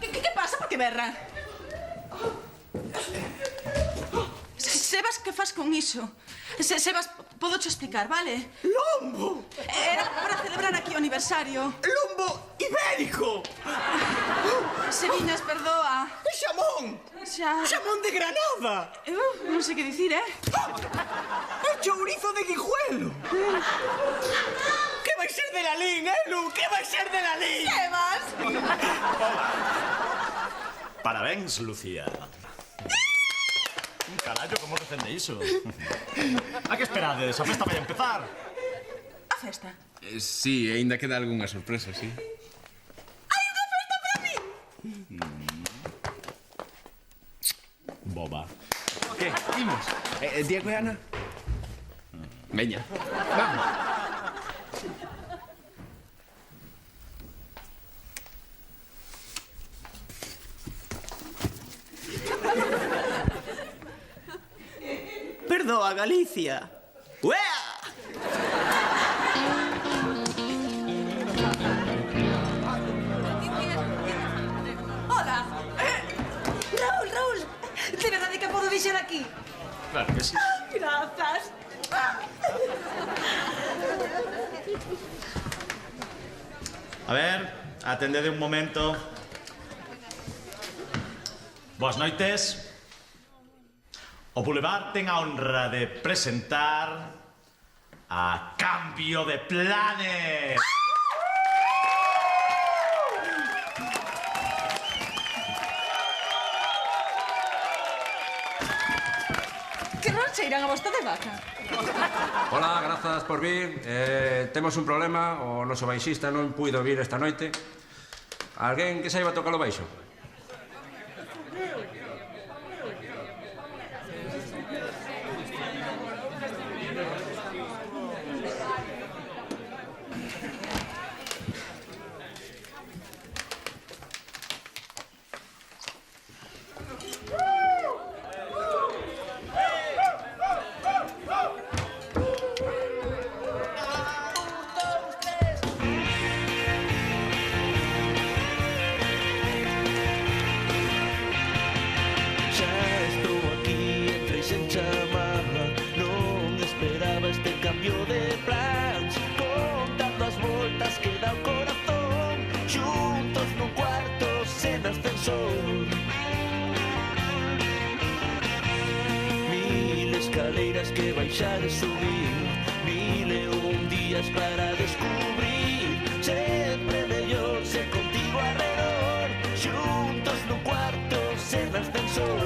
Que pasa? Por que berra? Sebas, que fas con iso? Sebas, podo che explicar, vale? Lombo! Era para celebrar aquí o aniversario. Lombo ibérico! Seviñas, perdoa. Xamón! Xamón de Granada! Non sei que dicir, eh? Un chourizo de Guijuelo! Que vai ser de Lalín, Lu? Que vai ser de Lalín? Sebas! Parabéns, Lucía. Carallo, como recende iso? A que esperades? A festa vai a empezar. A festa? Sí, aínda queda algunha sorpresa, sí. Hai unha festa para mí! Boba. Que? Imos? Diego e Ana? Veña, vamos. Perdoa, Galicia. Uea! Hola! Raúl, de verdade que podo vixer aquí? Claro que sí. Grazas. A ver, atendede un momento. Boas noites. O Boulevard ten a honra de presentar a Cambio de Planes. Que rancheiran a vosta de vaca? Hola, grazas por vir. Temos un problema, o noso baixista non puido vir esta noite. Alguén que saiba tocar o baixo? Que baixar e subir 1001 días para descubrir sempre mellor ser contigo alrededor xuntos no cuarto sen ascensor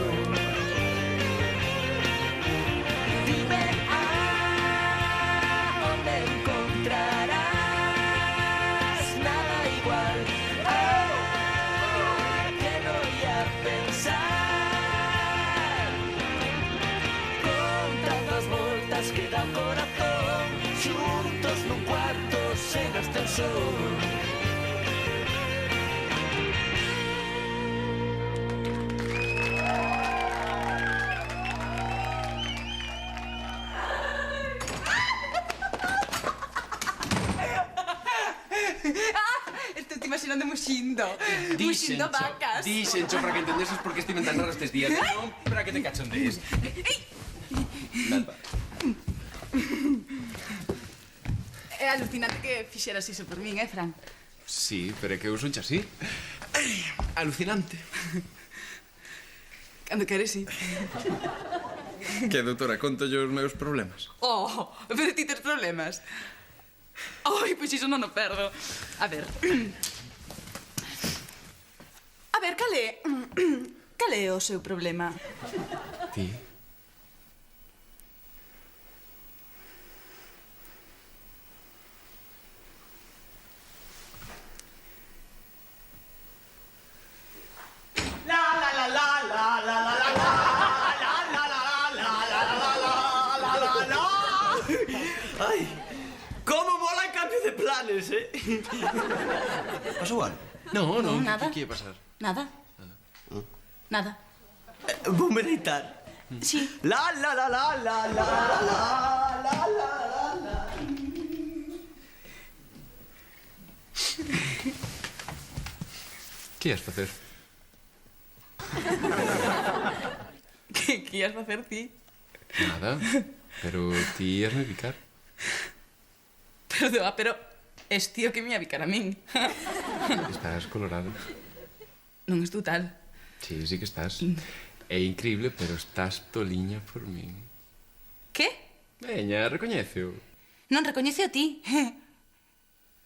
dime onde encontrarás nada igual que no ia pensar que dá o corazón xuntos nun cuarto sen ascensor Estou te imaginando muxindo. Muxindo vacas. Dixencho para que entendeses por que estiven tan raros estes días. Non para que te cachondees. É alucinante que fixeras iso por min, Fran? Sí, pero é que eu son así. Alucinante. Cando queres, sí. Que, doutora, conto os meus problemas? Oh, pero ti tes problemas. Ai, pois iso non o perdo. A ver, cal é o seu problema? Ti? Ai, como mola Cambio de Planes, Pasou algo? No, Nada. Que ia pasar? Nada. Nada. Voume deitar. Sí. La la la la la la la la la la. Que ias facer? Que ias facer ti? Nada, pero ti ias me picar. Perdoa, pero es tío que me ia picar a min. Estás colorado. Non estou tal. Sí, sí que estás. É increíble, pero estás toliña por min. Que? Veña, recoñeceo. Non recoñece a ti.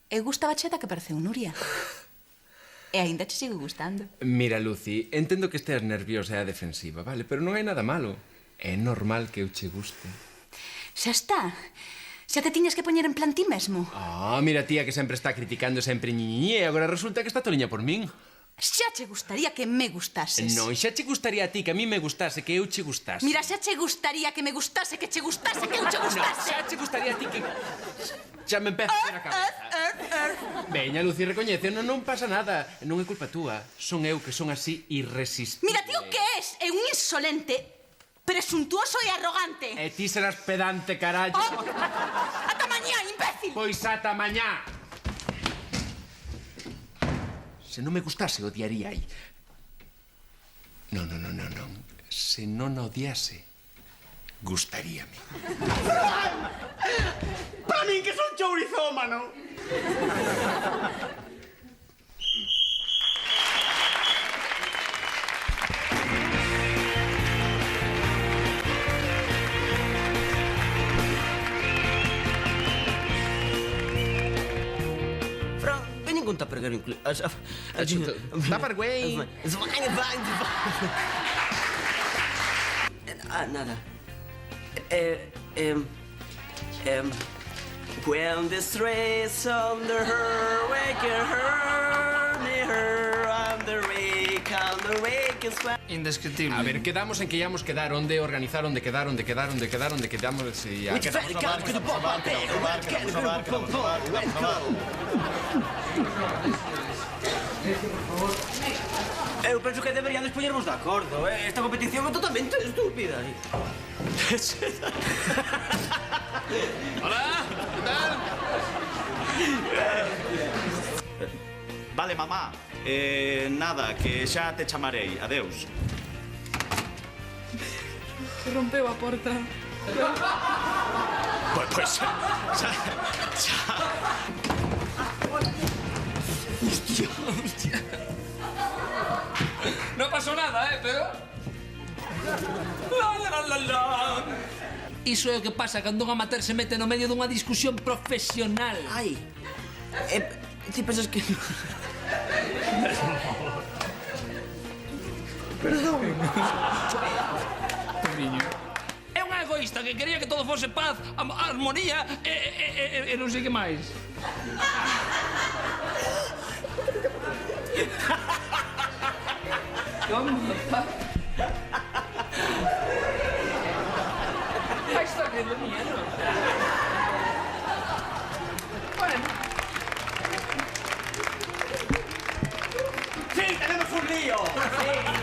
Eu gustaba cheta que pareceu Nuria. E aínda che sigo gustando. Mira, Lucy, entendo que estés nerviosa e a defensiva, vale? Pero non hai nada malo. É normal que eu che guste. Xa está. Xa te tiñas que poñer en plan ti mesmo. Mira, tía, que sempre está criticando sempre ñiñiñi, e agora resulta que está toliña por min. Xa che gustaría que me gustases. Non, xa che gustaría a ti que a mí me gustase, que eu che gustase. Mira, xa che gustaría que me gustase, que che gustase, que eu che gustase. Xa che gustaría a ti que... Xa me empezo a ver a cabeza. Veña, Lucy, recoñece, non pasa nada. Non é culpa túa. Son eu que son así irresistible. Mira, tío, que es? É un insolente, presuntuoso e arrogante. E ti serás pedante, carallo. Ata mañá, imbécil. Pois ata mañá. Se non me gustase, odiaría aí. Non. Se non odiase, gustaríame. Para min que son chourizómano. Fran, veñen con taperguero incluído. Tupperware. Nada. When the stress under her, wake her, near under wake is when... Indescriptible. A ver, quedamos en que íamos quedar onde organizar, onde quedar, onde quedamos y ya. Eu penso que deberíades poñervos de acordo, Esta competición é totalmente estúpida. Hola, que tal? Vale, mamá. Nada, que xa te chamarei. Adeus. Que rompeu a porta. Pues xa... Hostia. No pasó nada, pero... La. Iso é o que pasa cando un amateur se mete no medio dunha discusión profesional. Ai, ti pensas que... Perdón. É un egoísta que quería que todo fose paz, armonía e non sei que máis. Como? Ai, está riendo miedo. Bueno. Sí, tenemos un lío. Sí.